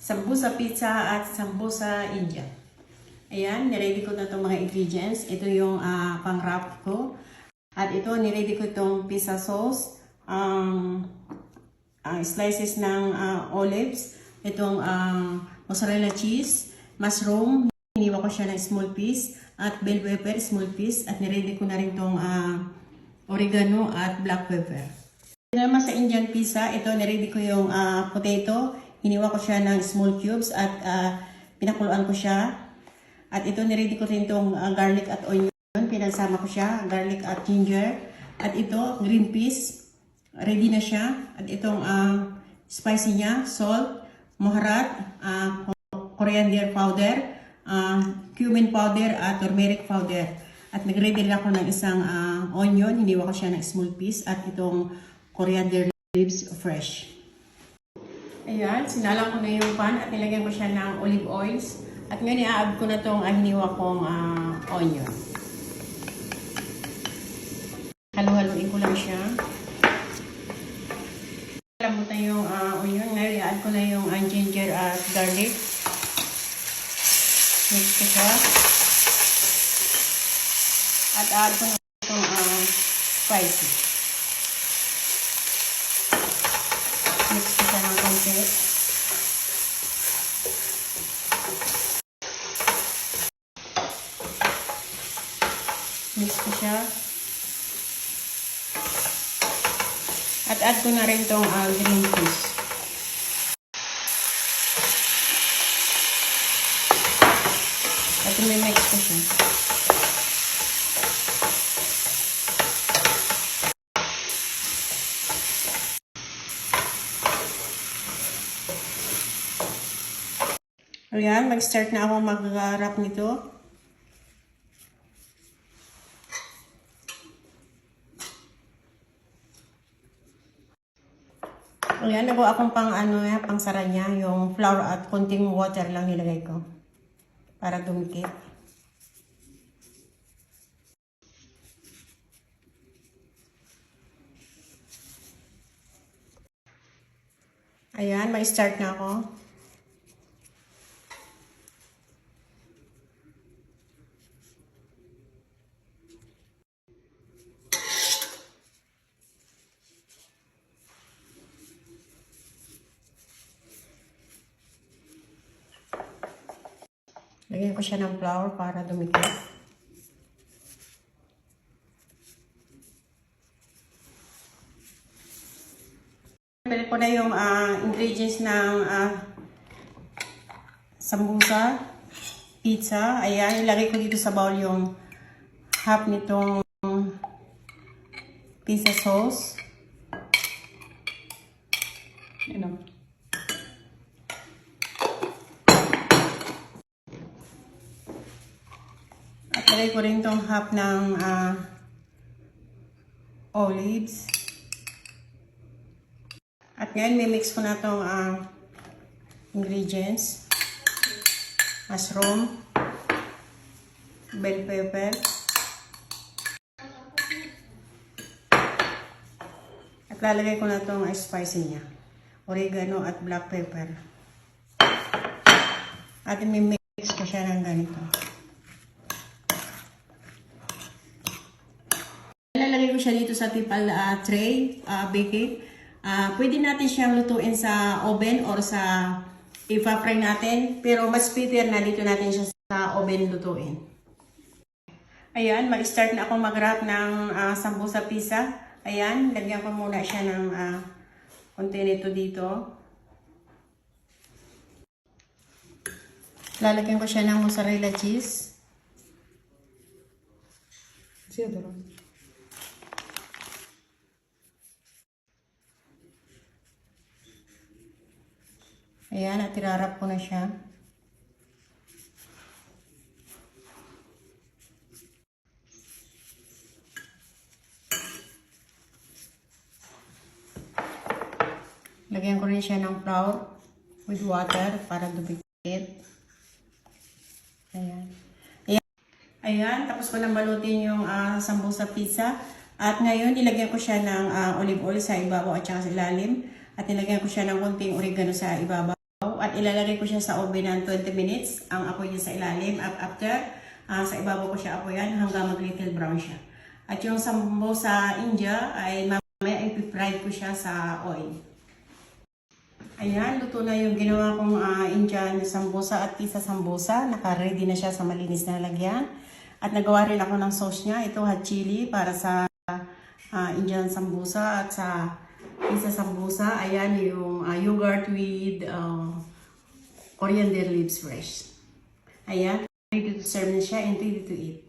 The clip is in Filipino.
sambusa pizza at sambusa India. Ayan, niready ko na itong mga ingredients. Ito yung pang-wrap ko. At ito, niready ko itong pizza sauce, slices ng olives, itong mozzarella cheese, mushroom, hiniwa ko siya ng small piece, at bell pepper, small piece, at niready ko na rin itong oregano at black pepper. Ito naman sa Indian pizza, ito niready ko yung potato, hiniwa ko siya ng small cubes at pinakuluan ko siya. At ito niready ko rin itong garlic at onion, pinagsama ko siya, garlic at ginger. At ito, green peas, ready na siya. At itong spicy niya, salt, moharat, coriander powder, cumin powder at turmeric powder. At nag-ready rin ako ng isang onion, hiniwa ko siya ng small piece, at itong coriander leaves fresh. Ayan, sinalang ko na yung pan at nilagyan ko siya ng olive oils. At ngayon i-add ko na itong hiniwa kong onion. Halu-haluin ko lang siya. Lambutan yung onion. Ngayon i-add ko na yung ginger at garlic. Mix ko siya. At add ko na itong spicy. Mix ko siya ng konti. Mix ko siya. At add ko na rin itong green peas. At i-mix ko siya. Ayan, mag-start na ako mag-wrap nito. Ayan, nagawa akong pang sara niya, yung flour at konting water lang nilagay ko para dumikit. Ayan, mag-start na ako. Lagyan ko siya ng flour para dumikit. Pili ko na yung ingredients ng sambusa, pizza. Ayan, ilagay ko dito sa bowl yung half nitong pizza sauce. Ayan. At lagay ko rin itong half ng olives. At ngayon, mimix ko na itong ingredients. Mushroom, bell pepper, at lalagay ko na itong spicy niya. Oregano at black pepper. At mimix ko siya ng ganito. Lalagay ko siya dito sa tipal tray, baking. Pwede natin siyang lutuin sa oven or sa ipa-fry natin. Pero mas prefer na dito natin siya sa oven lutuin. Ayan, mag-start na ako mag-wrap ng sambusa pizza. Ayan, lagyan ko muna siya ng konti nito dito. Lalagyan ko siya ng mozzarella cheese. Ayan, at irarap ko na siya. Lagyan ko rin siya ng flour with water para dumikit. Ayan. Ayan, tapos ko nang balutin yung sambusa pizza. At ngayon, nilagyan ko siya ng olive oil sa ibabaw at saka sa ilalim. At nilagyan ko siya ng konting oregano sa ibabaw. at ilalagay ko siya sa oven ng 20 minutes. Ang apoy niya sa ilalim. After, sa ibabaw ko siya apoyan hanggang mag-little brown siya. At yung sambosa India ay mamaya ipifry ko siya sa oil. Ayan, luto na yung ginawa kong Indian sambosa at pizza sambosa. Naka-ready na siya sa malinis na lagyan. At nagawa rin ako ng sauce niya. Ito hot chili para sa Indian sambosa at sa pizza sambosa. Ayan yung yogurt with coriander leaves fresh. Ayan, ready to serve na siya and ready to eat.